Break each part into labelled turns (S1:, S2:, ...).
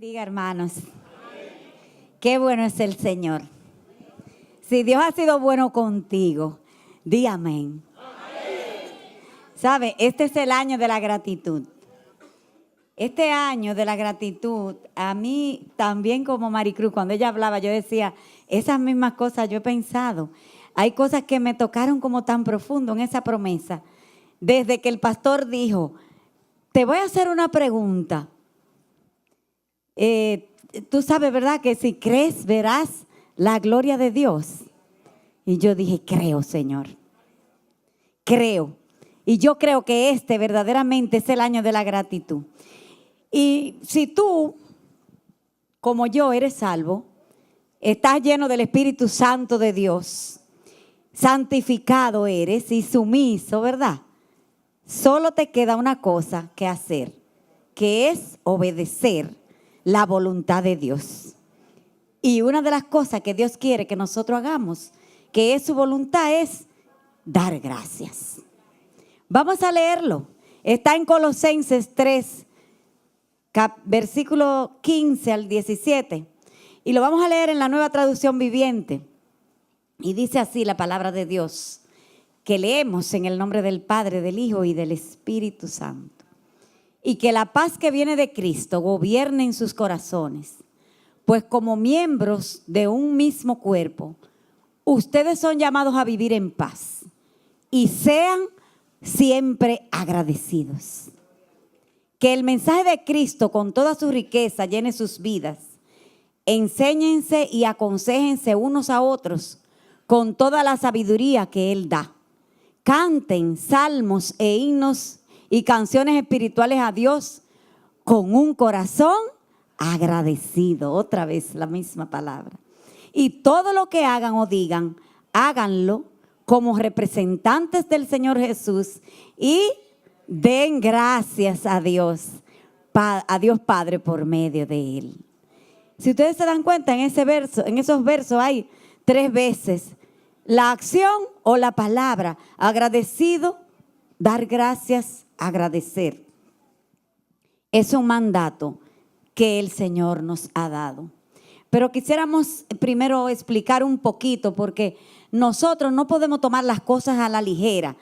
S1: Bendiga, hermanos. Qué bueno es el Señor. Si Dios ha sido bueno contigo, di amén. ¿Sabe? Este es el año de la gratitud. Este año de la gratitud, a mí también como Maricruz, cuando ella hablaba, yo decía, esas mismas cosas yo he pensado. Hay cosas que me tocaron como tan profundo en esa promesa. Desde que el pastor dijo, te voy a hacer una pregunta. Tú sabes, ¿verdad? Que si crees, verás la gloria de Dios. Y yo dije, creo, Señor. Creo. Y yo creo que este verdaderamente es el año de la gratitud. Y si tú, como yo, eres salvo, estás lleno del Espíritu Santo de Dios, santificado eres y sumiso, ¿verdad? Solo te queda una cosa que hacer, que es obedecer la voluntad de Dios. Y una de las cosas que Dios quiere que nosotros hagamos, que es su voluntad, es dar gracias. Vamos a leerlo. Está en Colosenses 3, versículo 15 al 17. Y lo vamos a leer en la Nueva Traducción Viviente. Y dice así la palabra de Dios, que leemos en el nombre del Padre, del Hijo y del Espíritu Santo. Y que la paz que viene de Cristo gobierne en sus corazones, pues como miembros de un mismo cuerpo, ustedes son llamados a vivir en paz y sean siempre agradecidos. Que el mensaje de Cristo con toda su riqueza llene sus vidas. Enséñense y aconséjense unos a otros con toda la sabiduría que Él da. Canten salmos e himnos y canciones espirituales a Dios con un corazón agradecido. Otra vez la misma palabra. Y todo lo que hagan o digan, háganlo como representantes del Señor Jesús y den gracias a Dios Padre por medio de Él. Si ustedes se dan cuenta, en esos versos hay 3 veces la acción o la palabra agradecido, dar gracias, agradecer. Es un mandato que el Señor nos ha dado. Pero quisiéramos primero explicar un poquito, porque nosotros no podemos tomar las cosas a la ligera.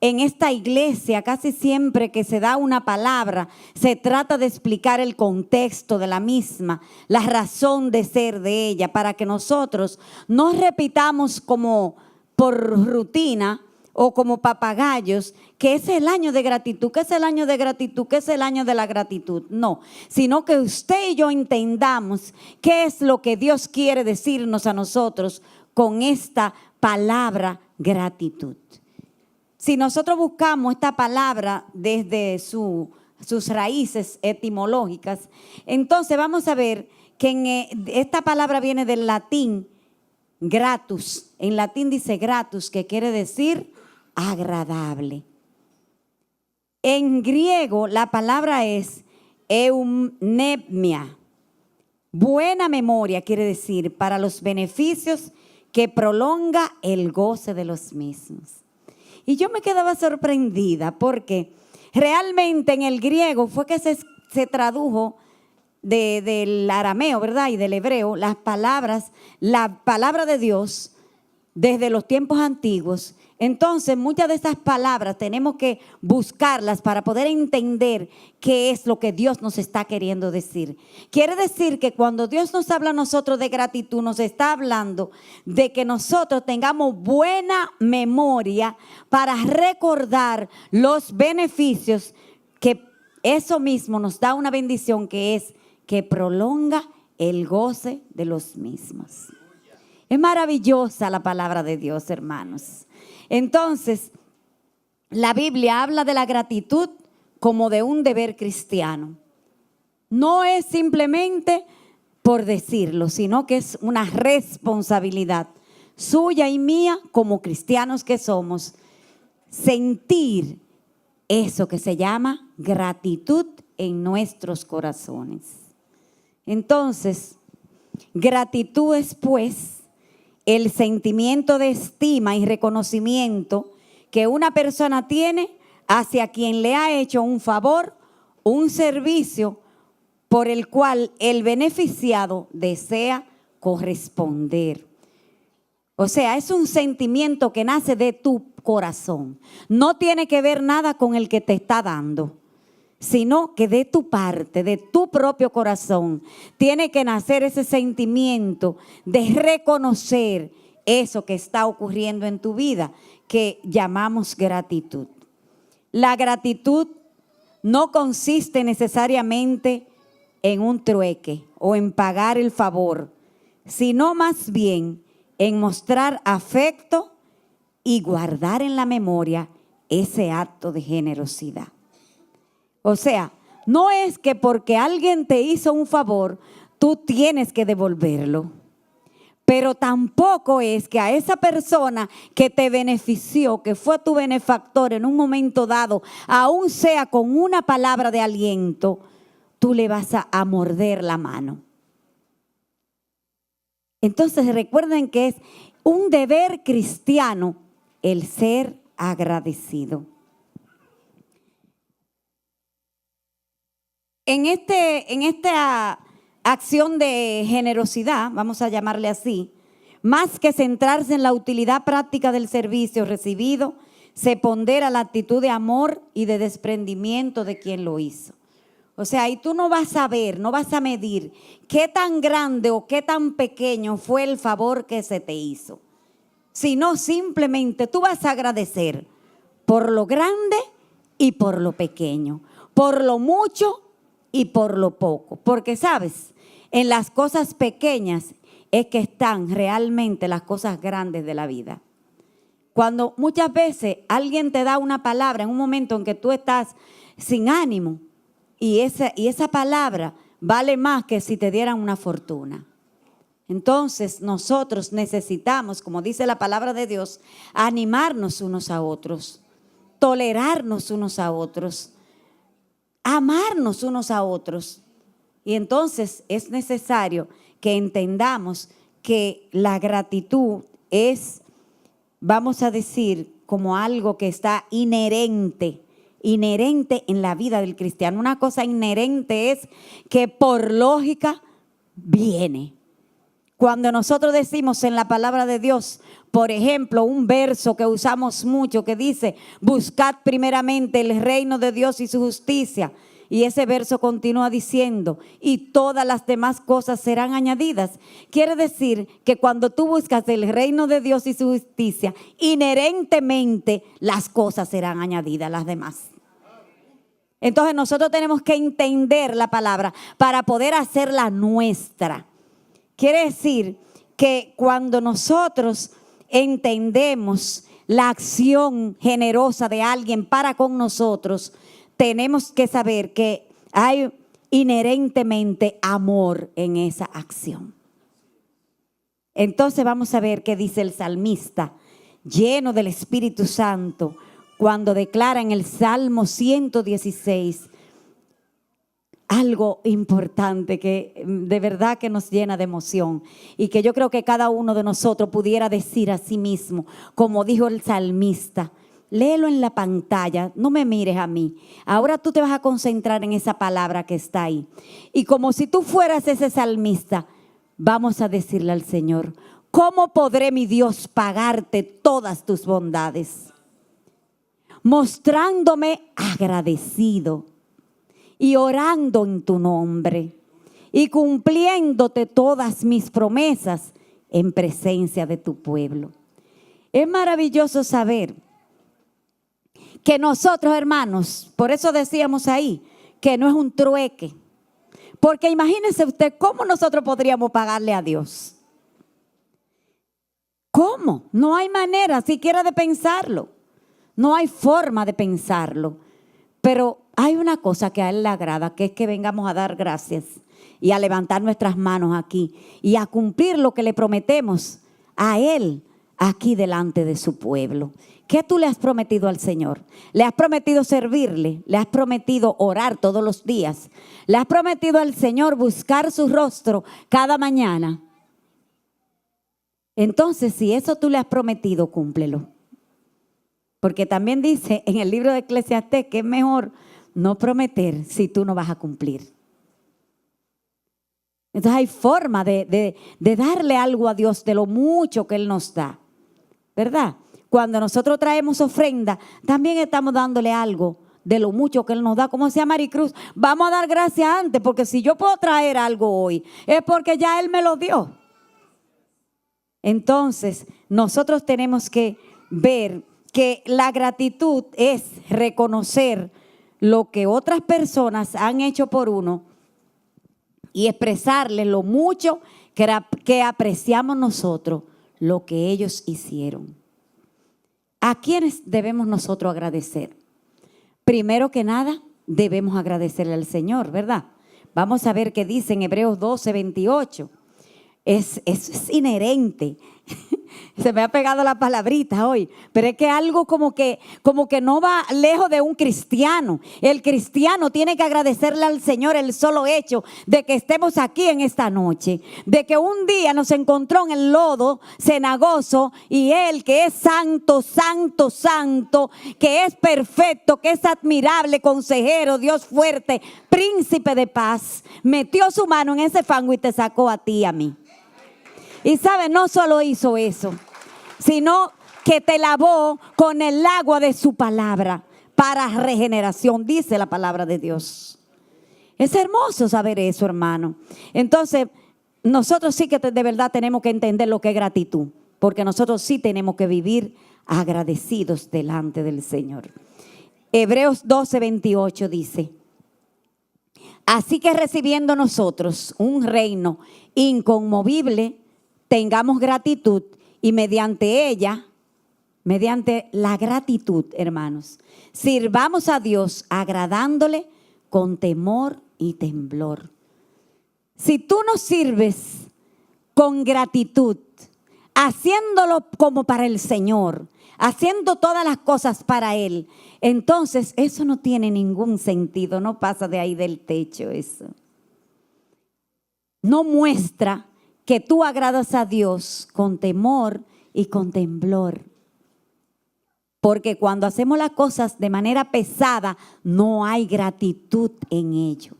S1: En esta iglesia, casi siempre que se da una palabra, se trata de explicar el contexto de la misma, la razón de ser de ella, para que nosotros no repitamos como por rutina o como papagayos, que es el año de gratitud, que es el año de gratitud, que es el año de la gratitud. No, sino que usted y yo entendamos qué es lo que Dios quiere decirnos a nosotros con esta palabra gratitud. Si nosotros buscamos esta palabra desde sus raíces etimológicas, entonces vamos a ver que esta palabra viene del latín gratus. En latín dice gratus, que quiere decir agradable. En griego la palabra es eunemia. Buena memoria quiere decir para los beneficios que prolonga el goce de los mismos. Y yo me quedaba sorprendida porque realmente en el griego fue que se tradujo del arameo, ¿verdad? Y del hebreo, las palabras, la palabra de Dios desde los tiempos antiguos. Entonces, muchas de esas palabras tenemos que buscarlas para poder entender qué es lo que Dios nos está queriendo decir. Quiere decir que cuando Dios nos habla a nosotros de gratitud, nos está hablando de que nosotros tengamos buena memoria para recordar los beneficios, que eso mismo nos da una bendición, que es que prolonga el goce de los mismos. Es maravillosa la palabra de Dios, hermanos. Entonces, la Biblia habla de la gratitud como de un deber cristiano. No es simplemente por decirlo, sino que es una responsabilidad suya y mía como cristianos que somos, sentir eso que se llama gratitud en nuestros corazones. Entonces, gratitud es pues el sentimiento de estima y reconocimiento que una persona tiene hacia quien le ha hecho un favor, un servicio, por el cual el beneficiado desea corresponder. O sea, es un sentimiento que nace de tu corazón. No tiene que ver nada con el que te está dando, sino que de tu parte, de tu propio corazón, tiene que nacer ese sentimiento de reconocer eso que está ocurriendo en tu vida, que llamamos gratitud. La gratitud no consiste necesariamente en un trueque o en pagar el favor, sino más bien en mostrar afecto y guardar en la memoria ese acto de generosidad. O sea, no es que porque alguien te hizo un favor, tú tienes que devolverlo. Pero tampoco es que a esa persona que te benefició, que fue tu benefactor en un momento dado, aún sea con una palabra de aliento, tú le vas a morder la mano. Entonces recuerden que es un deber cristiano el ser agradecido. En esta acción de generosidad, vamos a llamarle así, más que centrarse en la utilidad práctica del servicio recibido, se pondera la actitud de amor y de desprendimiento de quien lo hizo. O sea, y tú no vas a ver, no vas a medir qué tan grande o qué tan pequeño fue el favor que se te hizo, sino simplemente tú vas a agradecer por lo grande y por lo pequeño, por lo mucho y por lo poco. Porque, ¿sabes? En las cosas pequeñas es que están realmente las cosas grandes de la vida. Cuando muchas veces alguien te da una palabra en un momento en que tú estás sin ánimo, y esa palabra vale más que si te dieran una fortuna. Entonces nosotros necesitamos, como dice la palabra de Dios, animarnos unos a otros, tolerarnos unos a otros, amarnos unos a otros. Y entonces es necesario que entendamos que la gratitud es, vamos a decir, como algo que está inherente en la vida del cristiano. Una cosa inherente es que por lógica viene. Cuando nosotros decimos en la palabra de Dios, por ejemplo, un verso que usamos mucho que dice, buscad primeramente el reino de Dios y su justicia. Y ese verso continúa diciendo, y todas las demás cosas serán añadidas. Quiere decir que cuando tú buscas el reino de Dios y su justicia, inherentemente las cosas serán añadidas, las demás. Entonces nosotros tenemos que entender la palabra para poder hacerla nuestra. Quiere decir que cuando nosotros entendemos la acción generosa de alguien para con nosotros, tenemos que saber que hay inherentemente amor en esa acción. Entonces vamos a ver qué dice el salmista, lleno del Espíritu Santo, cuando declara en el Salmo 116 algo importante que de verdad que nos llena de emoción y que yo creo que cada uno de nosotros pudiera decir a sí mismo, como dijo el salmista. Léelo en la pantalla, no me mires a mí. Ahora tú te vas a concentrar en esa palabra que está ahí. Y como si tú fueras ese salmista, vamos a decirle al Señor, ¿cómo podré, mi Dios, pagarte todas tus bondades? Mostrándome agradecido y orando en tu nombre y cumpliéndote todas mis promesas en presencia de tu pueblo. Es maravilloso saber que nosotros, hermanos, por eso decíamos ahí, que no es un trueque. Porque imagínense usted cómo nosotros podríamos pagarle a Dios. ¿Cómo? No hay manera siquiera de pensarlo. No hay forma de pensarlo. Pero hay una cosa que a Él le agrada, que es que vengamos a dar gracias y a levantar nuestras manos aquí y a cumplir lo que le prometemos a Él aquí delante de su pueblo. ¿Qué tú le has prometido al Señor? ¿Le has prometido servirle? ¿Le has prometido orar todos los días? ¿Le has prometido al Señor buscar su rostro cada mañana? Entonces, si eso tú le has prometido, cúmplelo. Porque también dice en el libro de Eclesiastés que es mejor no prometer si tú no vas a cumplir. Entonces hay forma de darle algo a Dios de lo mucho que Él nos da, ¿verdad? Cuando nosotros traemos ofrenda, también estamos dándole algo de lo mucho que Él nos da. Como decía Maricruz, vamos a dar gracias antes, porque si yo puedo traer algo hoy, es porque ya Él me lo dio. Entonces, nosotros tenemos que ver que la gratitud es reconocer lo que otras personas han hecho por uno y expresarles lo mucho que apreciamos nosotros lo que ellos hicieron. ¿A quiénes debemos nosotros agradecer? Primero que nada, debemos agradecerle al Señor, ¿verdad? Vamos a ver qué dice en Hebreos 12:28. Es inherente. Se me ha pegado la palabrita hoy, pero es que algo como que no va lejos de un cristiano. El cristiano tiene que agradecerle al Señor el solo hecho de que estemos aquí en esta noche, de que un día nos encontró en el lodo cenagoso y Él, que es santo, santo, santo, que es perfecto, que es admirable, consejero, Dios fuerte, príncipe de paz, metió su mano en ese fango y te sacó a ti y a mí. Y sabe, no solo hizo eso, sino que te lavó con el agua de su palabra para regeneración, dice la palabra de Dios. Es hermoso saber eso, hermano. Entonces, nosotros sí que de verdad tenemos que entender lo que es gratitud, porque nosotros sí tenemos que vivir agradecidos delante del Señor. Hebreos 12:28 dice: así que recibiendo nosotros un reino inconmovible, tengamos gratitud y mediante la gratitud, hermanos, sirvamos a Dios agradándole con temor y temblor. Si tú no sirves con gratitud, haciéndolo como para el Señor, haciendo todas las cosas para Él, entonces eso no tiene ningún sentido, no pasa de ahí del techo eso. No muestra que tú agradas a Dios con temor y con temblor. Porque cuando hacemos las cosas de manera pesada, no hay gratitud en ello.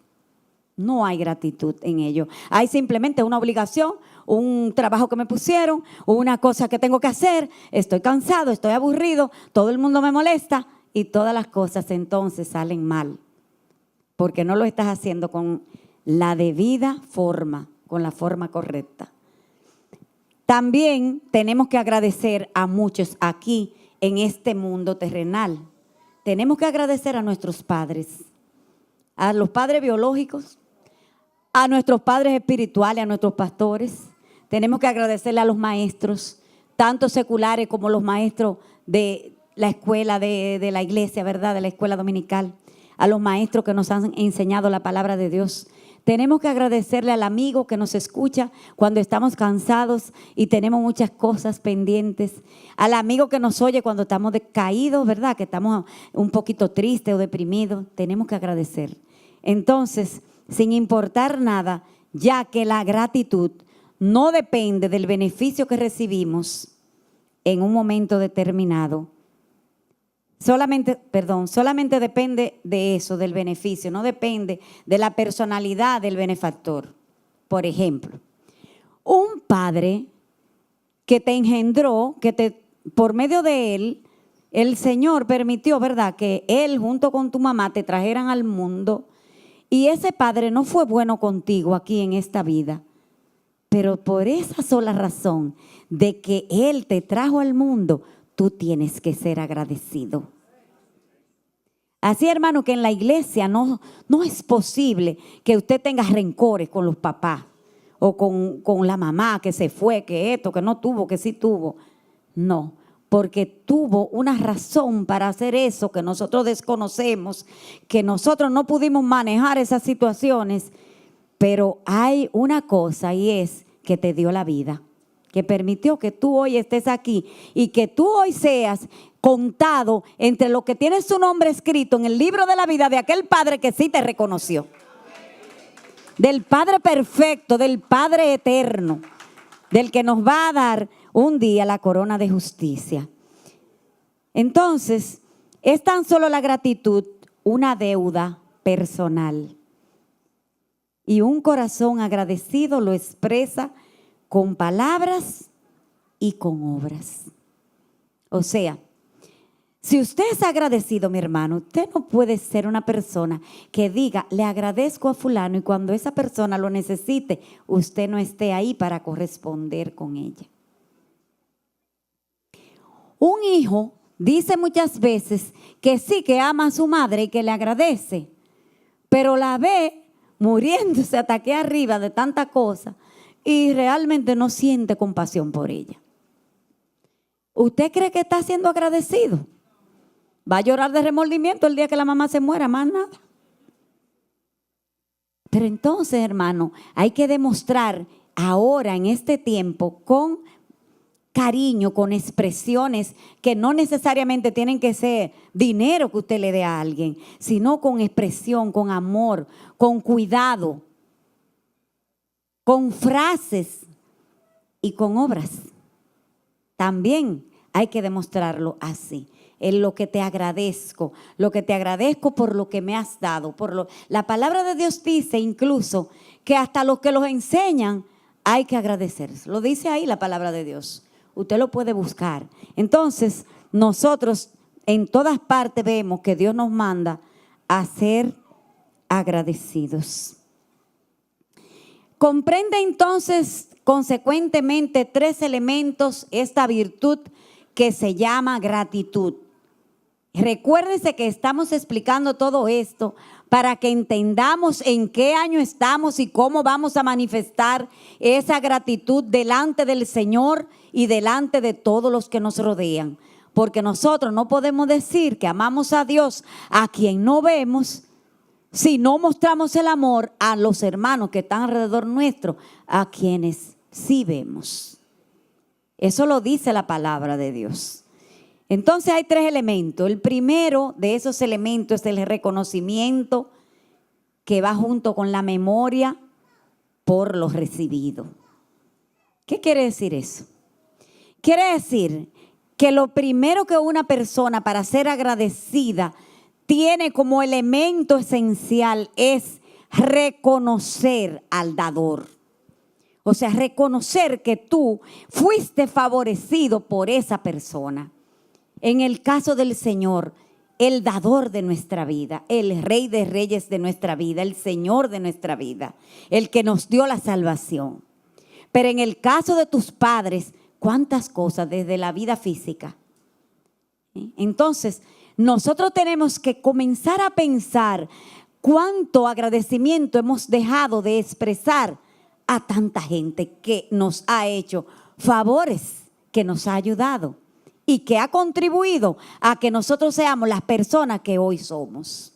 S1: No hay gratitud en ello. Hay simplemente una obligación, un trabajo que me pusieron, una cosa que tengo que hacer, estoy cansado, estoy aburrido, todo el mundo me molesta y todas las cosas entonces salen mal. Porque no lo estás haciendo con la debida forma, con la forma correcta. También tenemos que agradecer a muchos aquí en este mundo terrenal. Tenemos que agradecer a nuestros padres, a los padres biológicos, a nuestros padres espirituales, a nuestros pastores. Tenemos que agradecerle a los maestros, tanto seculares como los maestros de la escuela de la iglesia, ¿verdad? De la escuela dominical, a los maestros que nos han enseñado la palabra de Dios. Tenemos que agradecerle al amigo que nos escucha cuando estamos cansados y tenemos muchas cosas pendientes. Al amigo que nos oye cuando estamos decaídos, ¿verdad? Que estamos un poquito tristes o deprimidos. Tenemos que agradecer. Entonces, sin importar nada, ya que la gratitud no depende del beneficio que recibimos en un momento determinado. Solamente depende de eso, del beneficio, no depende de la personalidad del benefactor. Por ejemplo, un padre que te engendró, por medio de él, el Señor permitió, ¿verdad?, que él junto con tu mamá te trajeran al mundo, y ese padre no fue bueno contigo aquí en esta vida, pero por esa sola razón de que él te trajo al mundo, tú tienes que ser agradecido. Así, hermano, que en la iglesia no es posible que usted tenga rencores con los papás o con la mamá que se fue, que esto, que no tuvo, que sí tuvo. No, porque tuvo una razón para hacer eso que nosotros desconocemos, que nosotros no pudimos manejar esas situaciones, pero hay una cosa y es que te dio la vida, que permitió que tú hoy estés aquí y que tú hoy seas contado entre los que tienen su nombre escrito en el libro de la vida de aquel Padre que sí te reconoció. Del Padre perfecto, del Padre eterno, del que nos va a dar un día la corona de justicia. Entonces, es tan solo la gratitud una deuda personal. Y un corazón agradecido lo expresa con palabras y con obras. O sea, si usted es agradecido, mi hermano, usted no puede ser una persona que diga, le agradezco a fulano, y cuando esa persona lo necesite, usted no esté ahí para corresponder con ella. Un hijo dice muchas veces que sí, que ama a su madre y que le agradece, pero la ve muriéndose hasta aquí arriba de tanta cosa y realmente no siente compasión por ella. ¿Usted cree que está siendo agradecido? Va a llorar de remordimiento el día que la mamá se muera, más nada. Pero entonces, hermano, hay que demostrar ahora en este tiempo con cariño, con expresiones que no necesariamente tienen que ser dinero que usted le dé a alguien, sino con expresión, con amor, con cuidado, con frases y con obras. También hay que demostrarlo así. En lo que te agradezco por lo que me has dado. La palabra de Dios dice incluso que hasta los que los enseñan hay que agradecerles. Lo dice ahí la palabra de Dios. Usted lo puede buscar. Entonces, nosotros en todas partes vemos que Dios nos manda a ser agradecidos. Comprende entonces consecuentemente 3 elementos esta virtud que se llama gratitud. Recuérdense que estamos explicando todo esto para que entendamos en qué año estamos y cómo vamos a manifestar esa gratitud delante del Señor y delante de todos los que nos rodean. Porque nosotros no podemos decir que amamos a Dios a quien no vemos si no mostramos el amor a los hermanos que están alrededor nuestro, a quienes sí vemos. Eso lo dice la palabra de Dios. Entonces hay 3 elementos. El primero de esos elementos es el reconocimiento que va junto con la memoria por lo recibido. ¿Qué quiere decir eso? Quiere decir que lo primero que una persona para ser agradecida tiene como elemento esencial es reconocer al dador. O sea, reconocer que tú fuiste favorecido por esa persona. En el caso del Señor, el dador de nuestra vida, el Rey de Reyes de nuestra vida, el Señor de nuestra vida, el que nos dio la salvación. Pero en el caso de tus padres, ¿cuántas cosas desde la vida física? Entonces, nosotros tenemos que comenzar a pensar cuánto agradecimiento hemos dejado de expresar a tanta gente que nos ha hecho favores, que nos ha ayudado y que ha contribuido a que nosotros seamos las personas que hoy somos.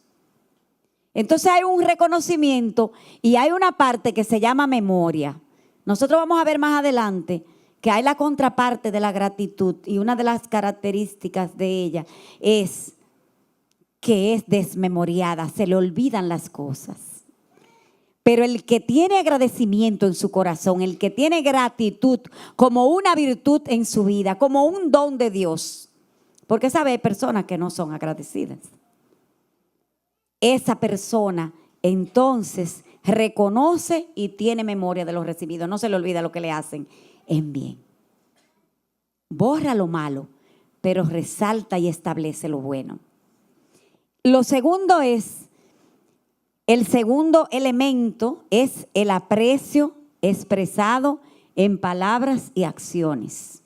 S1: Entonces hay un reconocimiento y hay una parte que se llama memoria. Nosotros vamos a ver más adelante que hay la contraparte de la gratitud y una de las características de ella es que es desmemoriada, se le olvidan las cosas. Pero el que tiene agradecimiento en su corazón, el que tiene gratitud como una virtud en su vida, como un don de Dios, porque sabe, hay personas que no son agradecidas. Esa persona entonces reconoce y tiene memoria de lo recibido, no se le olvida lo que le hacen en bien. Borra lo malo, pero resalta y establece lo bueno. Lo segundo es, el segundo elemento es el aprecio expresado en palabras y acciones.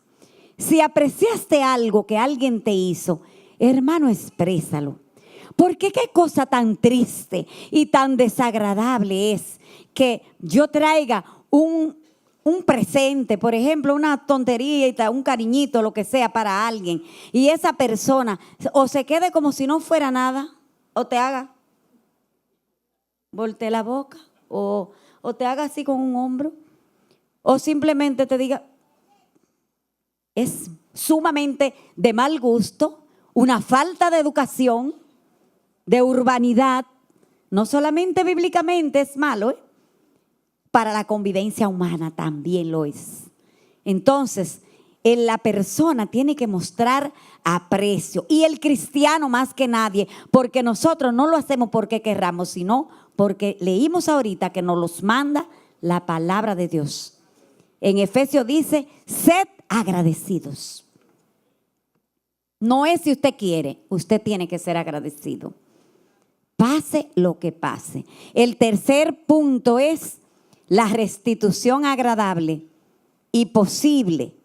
S1: Si apreciaste algo que alguien te hizo, hermano, exprésalo. Porque qué cosa tan triste y tan desagradable es que yo traiga un presente, por ejemplo, una tontería, un cariñito, lo que sea para alguien, y esa persona o se quede como si no fuera nada, o te haga voltee la boca, o te haga así con un hombro, o simplemente te diga, es sumamente de mal gusto, una falta de educación, de urbanidad, no solamente bíblicamente es malo, para la convivencia humana también lo es. Entonces, la persona tiene que mostrar aprecio. Y el cristiano más que nadie, porque nosotros no lo hacemos porque querramos, sino porque leímos ahorita que nos los manda la palabra de Dios. En Efesios dice, sed agradecidos. No es si usted quiere, usted tiene que ser agradecido. Pase lo que pase. El tercer punto es la restitución agradable y posible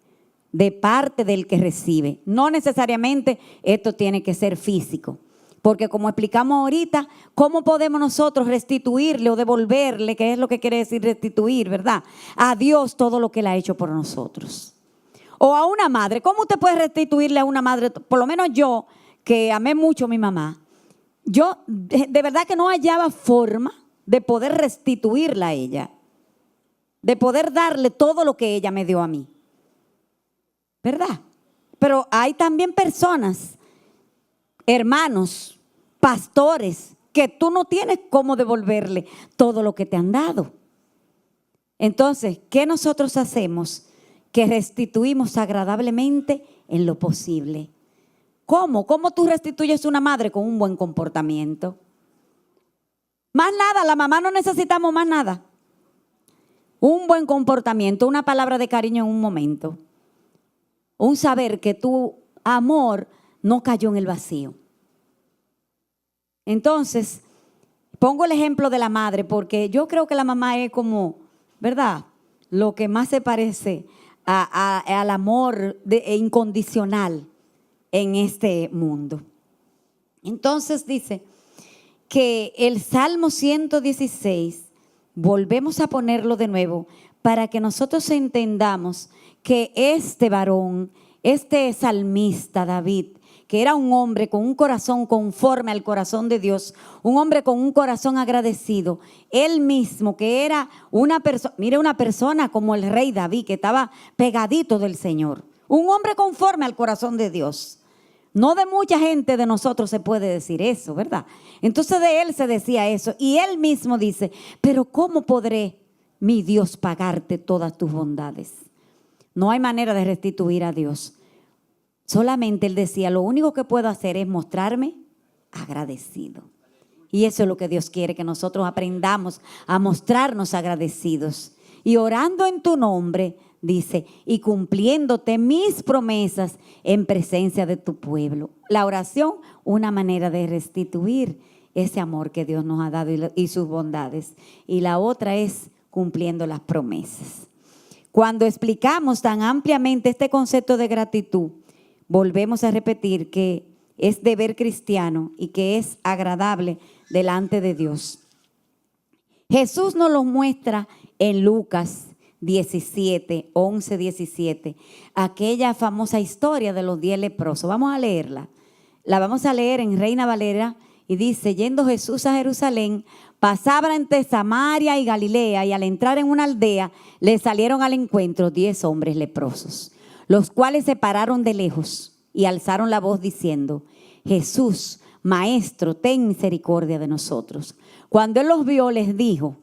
S1: de parte del que recibe. No necesariamente esto tiene que ser físico, porque como explicamos ahorita, ¿cómo podemos nosotros restituirle o devolverle, que es lo que quiere decir restituir, verdad? A Dios todo lo que Él ha hecho por nosotros. O a una madre, ¿cómo usted puede restituirle a una madre? Por lo menos yo, que amé mucho a mi mamá, yo de verdad que no hallaba forma de poder restituirla a ella, de poder darle todo lo que ella me dio a mí, ¿verdad? Pero hay también personas, hermanos, pastores, que tú no tienes cómo devolverle todo lo que te han dado. Entonces, ¿qué nosotros hacemos? Que restituimos agradablemente en lo posible. ¿Cómo? ¿Cómo tú restituyes a una madre? Con un buen comportamiento. Más nada, la mamá no necesitamos más nada. Un buen comportamiento, una palabra de cariño en un momento. Un saber que tu amor no cayó en el vacío. Entonces, pongo el ejemplo de la madre porque yo creo que la mamá es como, ¿verdad? Lo que más se parece al amor incondicional en este mundo. Entonces dice que el Salmo 116, volvemos a ponerlo de nuevo para que nosotros entendamos que este varón, este salmista David, que era un hombre con un corazón conforme al corazón de Dios, un hombre con un corazón agradecido, él mismo que era una persona, mire, una persona como el rey David, que estaba pegadito del Señor, un hombre conforme al corazón de Dios. No de mucha gente de nosotros se puede decir eso, ¿verdad? Entonces de él se decía eso, y él mismo dice, pero ¿cómo podré, mi Dios, pagarte todas tus bondades? No hay manera de restituir a Dios. Solamente él decía, lo único que puedo hacer es mostrarme agradecido. Y eso es lo que Dios quiere, que nosotros aprendamos a mostrarnos agradecidos. Y orando en tu nombre, dice, y cumpliéndote mis promesas en presencia de tu pueblo. La oración, una manera de restituir ese amor que Dios nos ha dado y sus bondades. Y la otra es cumpliendo las promesas. Cuando explicamos tan ampliamente este concepto de gratitud, volvemos a repetir que es deber cristiano y que es agradable delante de Dios. Jesús nos lo muestra en Lucas 17, 11, 17, aquella famosa historia de los 10 leprosos. Vamos a leerla. La vamos a leer en Reina Valera y dice, yendo Jesús a Jerusalén, pasaba entre Samaria y Galilea y al entrar en una aldea le salieron al encuentro 10 hombres leprosos, los cuales se pararon de lejos y alzaron la voz diciendo, Jesús, Maestro, ten misericordia de nosotros. Cuando él los vio, les dijo,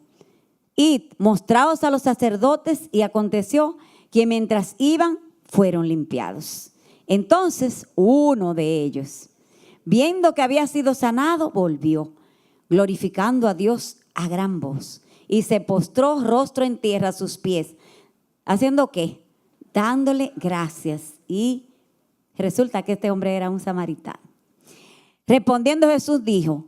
S1: id, mostraos a los sacerdotes, y aconteció que mientras iban, fueron limpiados. Entonces uno de ellos, viendo que había sido sanado, volvió, glorificando a Dios a gran voz, y se postró rostro en tierra a sus pies. ¿Haciendo qué? Dándole gracias. Y resulta que este hombre era un samaritano. Respondiendo Jesús dijo,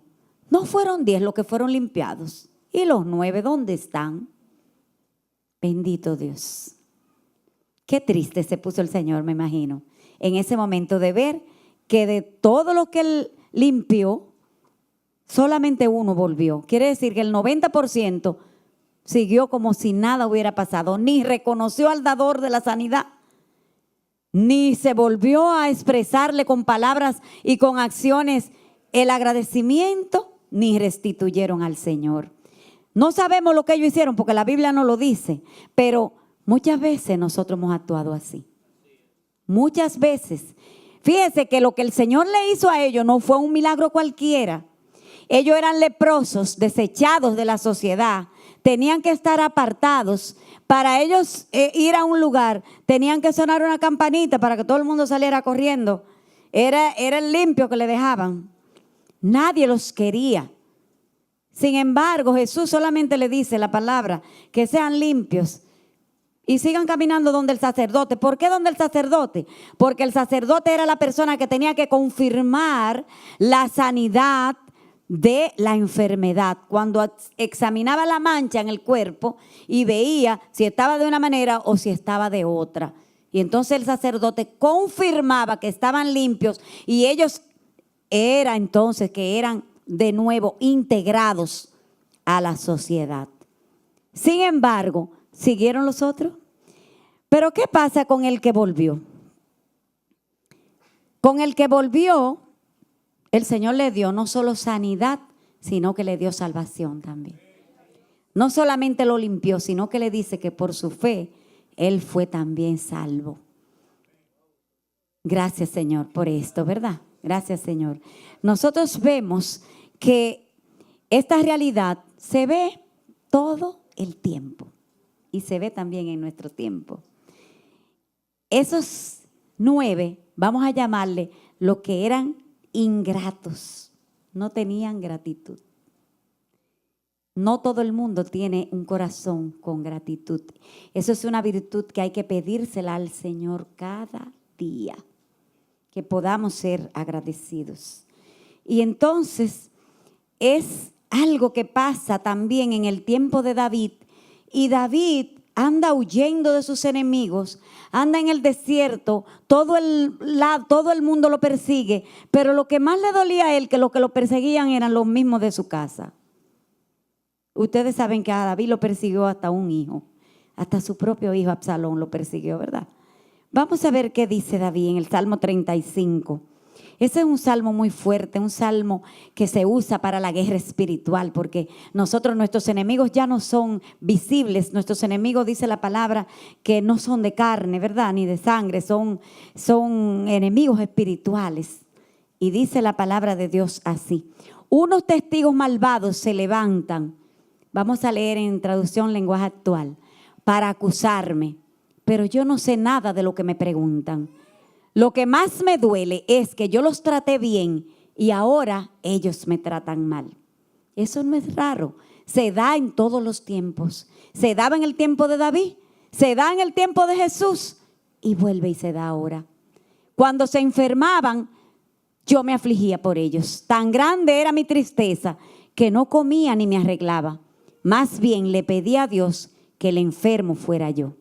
S1: ¿no fueron 10 los que fueron limpiados? ¿Y los 9 dónde están? Bendito Dios. Qué triste se puso el Señor, me imagino, en ese momento de ver que de todo lo que él limpió, solamente uno volvió. Quiere decir que el 90% siguió como si nada hubiera pasado, ni reconoció al dador de la sanidad, ni se volvió a expresarle con palabras y con acciones el agradecimiento, ni restituyeron al Señor. No sabemos lo que ellos hicieron porque la Biblia no lo dice, pero muchas veces nosotros hemos actuado así. Muchas veces. Fíjese que lo que el Señor le hizo a ellos no fue un milagro cualquiera. Ellos eran leprosos, desechados de la sociedad, tenían que estar apartados. Para ellos ir a un lugar, tenían que sonar una campanita para que todo el mundo saliera corriendo. Era el limpio que le dejaban. Nadie los quería. Sin embargo, Jesús solamente le dice la palabra, que sean limpios y sigan caminando donde el sacerdote. ¿Por qué donde el sacerdote? Porque el sacerdote era la persona que tenía que confirmar la sanidad de la enfermedad. Cuando examinaba la mancha en el cuerpo y veía si estaba de una manera o si estaba de otra. Y entonces el sacerdote confirmaba que estaban limpios y ellos eran de nuevo integrados a la sociedad. Sin embargo, ¿siguieron los otros? Pero ¿qué pasa con el que volvió? Con el que volvió, el Señor le dio no solo sanidad, sino que le dio salvación también. No solamente lo limpió, sino que le dice que por su fe, él fue también salvo. Gracias, Señor, por esto, ¿verdad? Gracias, Señor. Nosotros vemos que esta realidad se ve todo el tiempo y se ve también en nuestro tiempo. Esos 9, vamos a llamarle lo que eran ingratos, no tenían gratitud. No todo el mundo tiene un corazón con gratitud. Eso es una virtud que hay que pedírsela al Señor cada día, que podamos ser agradecidos. Y entonces es algo que pasa también en el tiempo de David. Y David anda huyendo de sus enemigos, anda en el desierto, todo el mundo lo persigue, pero lo que más le dolía a él, que lo perseguían eran los mismos de su casa. Ustedes saben que a David lo persiguió hasta un hijo, hasta su propio hijo Absalón lo persiguió, ¿verdad? Vamos a ver qué dice David en el Salmo 35. Ese es un salmo muy fuerte, un salmo que se usa para la guerra espiritual, porque nuestros enemigos ya no son visibles. Nuestros enemigos, dice la palabra, que no son de carne, ¿verdad? Ni de sangre, son enemigos espirituales. Y dice la palabra de Dios así: unos testigos malvados se levantan, vamos a leer en traducción lenguaje actual, para acusarme, pero yo no sé nada de lo que me preguntan. Lo que más me duele es que yo los traté bien y ahora ellos me tratan mal. Eso no es raro. Se da en todos los tiempos. Se daba en el tiempo de David, se da en el tiempo de Jesús y vuelve y se da ahora. Cuando se enfermaban, yo me afligía por ellos. Tan grande era mi tristeza que no comía ni me arreglaba. Más bien le pedí a Dios que el enfermo fuera yo.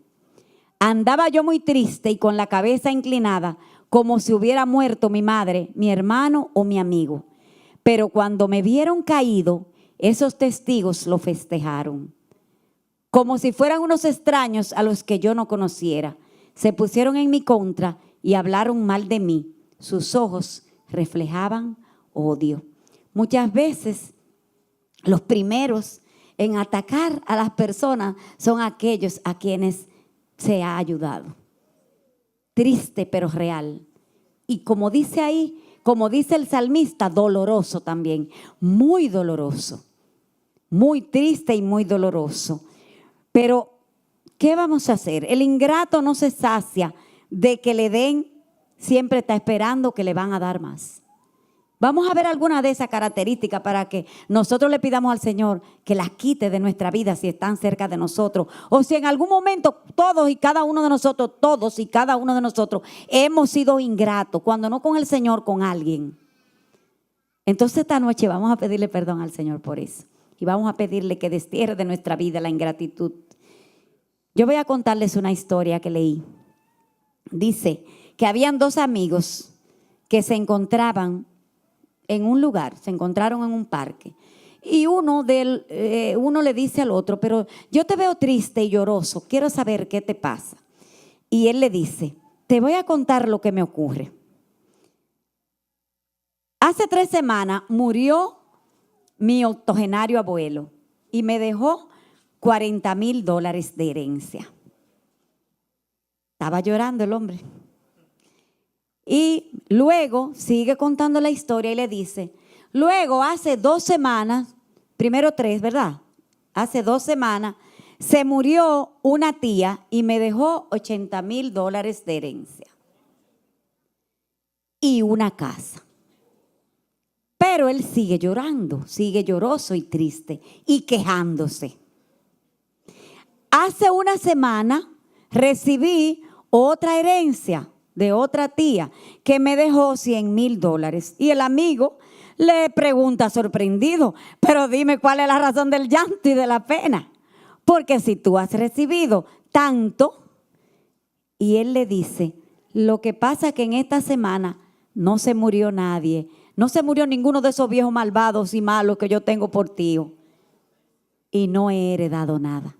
S1: Andaba yo muy triste y con la cabeza inclinada, como si hubiera muerto mi madre, mi hermano o mi amigo. Pero cuando me vieron caído, esos testigos lo festejaron. Como si fueran unos extraños a los que yo no conociera. Se pusieron en mi contra y hablaron mal de mí. Sus ojos reflejaban odio. Muchas veces los primeros en atacar a las personas son aquellos a quienes se ha ayudado. Triste pero real. Y como dice ahí, como dice el salmista, doloroso también. Muy doloroso. Muy triste y muy doloroso. Pero, ¿qué vamos a hacer? El ingrato no se sacia de que le den, siempre está esperando que le van a dar más. Vamos a ver alguna de esas características para que nosotros le pidamos al Señor que las quite de nuestra vida si están cerca de nosotros. O si en algún momento todos y cada uno de nosotros hemos sido ingratos, cuando no con el Señor, con alguien. Entonces esta noche vamos a pedirle perdón al Señor por eso. Y vamos a pedirle que destierre de nuestra vida la ingratitud. Yo voy a contarles una historia que leí. Dice que habían 2 amigos que se encontraban en un lugar, se encontraron en un parque. Y uno le dice al otro, pero yo te veo triste y lloroso, quiero saber qué te pasa. Y él le dice, te voy a contar lo que me ocurre. Hace 3 semanas murió mi octogenario abuelo y me dejó $40,000 de herencia. Estaba llorando el hombre. Y luego sigue contando la historia y le dice, luego hace 2 semanas, primero 3, ¿verdad? hace 2 semanas, se murió una tía y me dejó $80,000 de herencia y una casa. Pero él sigue llorando, sigue lloroso y triste y quejándose. Hace una semana recibí otra herencia de otra tía que me dejó $100,000 y el amigo le pregunta sorprendido, pero dime cuál es la razón del llanto y de la pena, porque si tú has recibido tanto. Y él le dice, lo que pasa es que en esta semana no se murió nadie, no se murió ninguno de esos viejos malvados y malos que yo tengo por tío, y no he heredado nada.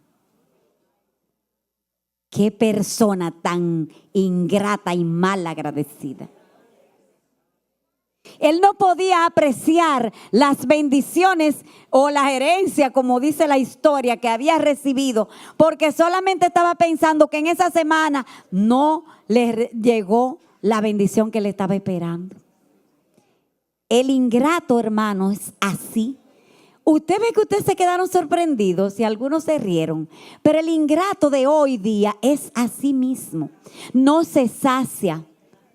S1: Qué persona tan ingrata y mal agradecida. Él no podía apreciar las bendiciones o la herencia, como dice la historia, que había recibido, porque solamente estaba pensando que en esa semana no le llegó la bendición que le estaba esperando. El ingrato, hermano, es así. Usted ve que ustedes se quedaron sorprendidos y algunos se rieron, pero el ingrato de hoy día es así mismo. No se sacia,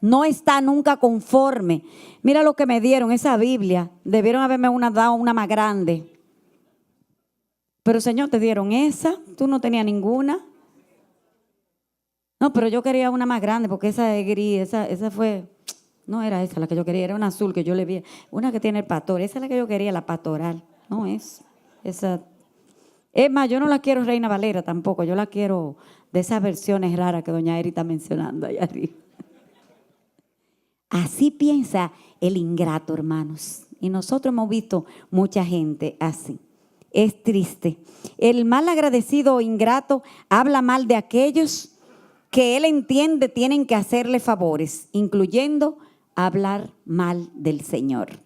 S1: no está nunca conforme. Mira lo que me dieron, esa Biblia. Debieron haberme dado una más grande. Pero Señor, te dieron esa, tú no tenías ninguna. No, pero yo quería una más grande porque esa de gris, esa fue... No era esa la que yo quería, era una azul que yo le vi. Una que tiene el pastor, esa es la que yo quería, la pastoral. No es esa. Es más, yo no la quiero Reina Valera tampoco. Yo la quiero de esas versiones raras que doña Eri está mencionando allá arriba. Así piensa el ingrato, hermanos. Y nosotros hemos visto mucha gente así. Es triste. El mal agradecido o ingrato habla mal de aquellos que él entiende tienen que hacerle favores, incluyendo hablar mal del Señor.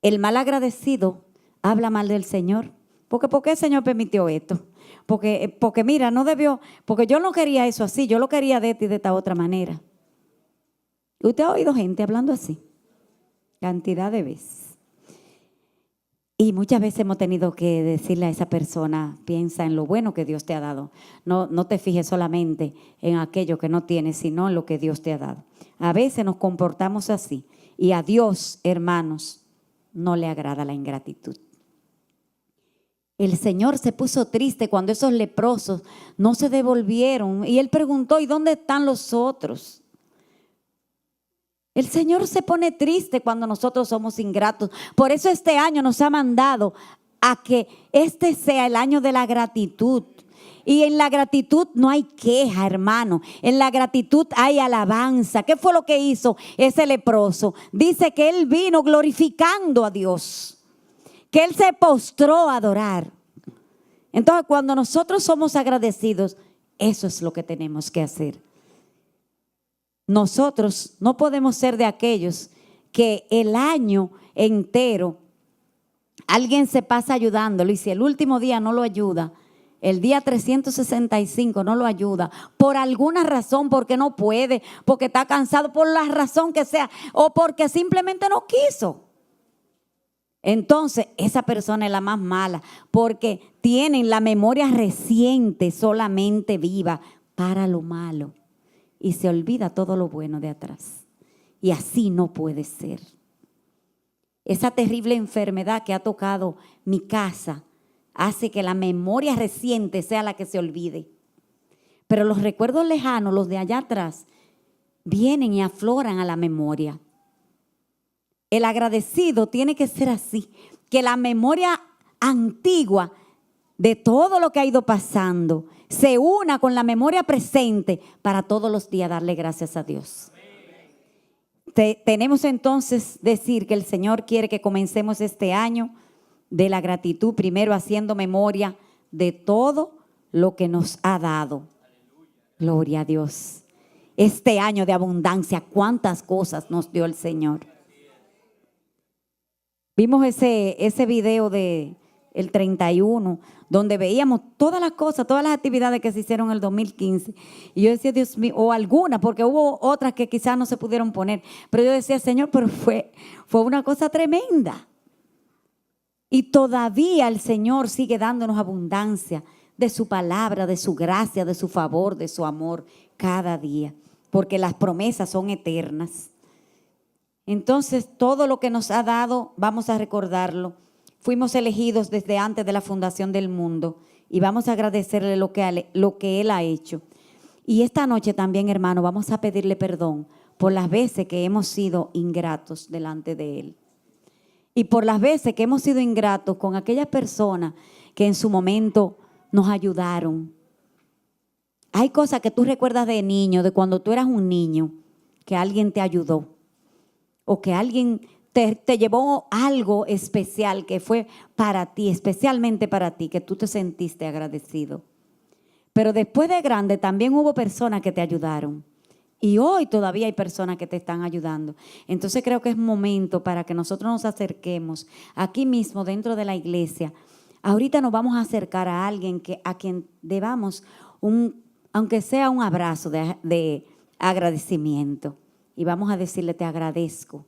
S1: El mal agradecido habla mal del Señor. ¿Por qué el Señor permitió esto? Porque mira, no debió, porque yo no quería eso así, yo lo quería de esta otra manera. ¿Usted ha oído gente hablando así? Cantidad de veces. Y muchas veces hemos tenido que decirle a esa persona, piensa en lo bueno que Dios te ha dado. No te fijes solamente en aquello que no tienes, sino en lo que Dios te ha dado. A veces nos comportamos así y a Dios, hermanos, no le agrada la ingratitud. El Señor se puso triste cuando esos leprosos no se devolvieron y Él preguntó, ¿y dónde están los otros? El Señor se pone triste cuando nosotros somos ingratos. Por eso este año nos ha mandado a que este sea el año de la gratitud. Y en la gratitud no hay queja, hermano. En la gratitud hay alabanza. ¿Qué fue lo que hizo ese leproso? Dice que él vino glorificando a Dios, que él se postró a adorar. Entonces, cuando nosotros somos agradecidos, eso es lo que tenemos que hacer. Nosotros no podemos ser de aquellos que el año entero alguien se pasa ayudándolo y si el último día no lo ayuda, el día 365 no lo ayuda, por alguna razón, porque no puede, porque está cansado, por la razón que sea, o porque simplemente no quiso. Entonces, esa persona es la más mala, porque tienen la memoria reciente solamente viva para lo malo y se olvida todo lo bueno de atrás. Y así no puede ser. Esa terrible enfermedad que ha tocado mi casa hace que la memoria reciente sea la que se olvide. Pero los recuerdos lejanos, los de allá atrás, vienen y afloran a la memoria. El agradecido tiene que ser así, que la memoria antigua de todo lo que ha ido pasando se una con la memoria presente para todos los días darle gracias a Dios. Tenemos entonces decir que el Señor quiere que comencemos este año de la gratitud, primero haciendo memoria de todo lo que nos ha dado. Gloria a Dios. Este año de abundancia, cuántas cosas nos dio el Señor. Vimos ese video de el 31, donde veíamos todas las cosas, todas las actividades que se hicieron en el 2015. Y yo decía, Dios mío, o algunas, porque hubo otras que quizás no se pudieron poner. Pero yo decía, Señor, pero fue una cosa tremenda. Y todavía el Señor sigue dándonos abundancia de su palabra, de su gracia, de su favor, de su amor cada día, porque las promesas son eternas. Entonces, todo lo que nos ha dado, vamos a recordarlo. Fuimos elegidos desde antes de la fundación del mundo y vamos a agradecerle lo que Él ha hecho. Y esta noche también, hermano, vamos a pedirle perdón por las veces que hemos sido ingratos delante de Él. Y por las veces que hemos sido ingratos con aquellas personas que en su momento nos ayudaron. Hay cosas que tú recuerdas de niño, de cuando tú eras un niño, que alguien te ayudó. O que alguien te llevó algo especial que fue para ti, especialmente para ti, que tú te sentiste agradecido. Pero después de grande también hubo personas que te ayudaron. Y hoy todavía hay personas que te están ayudando. Entonces creo que es momento para que nosotros nos acerquemos aquí mismo dentro de la iglesia. Ahorita nos vamos a acercar a alguien a quien debamos, aunque sea un abrazo de agradecimiento. Y vamos a decirle: te agradezco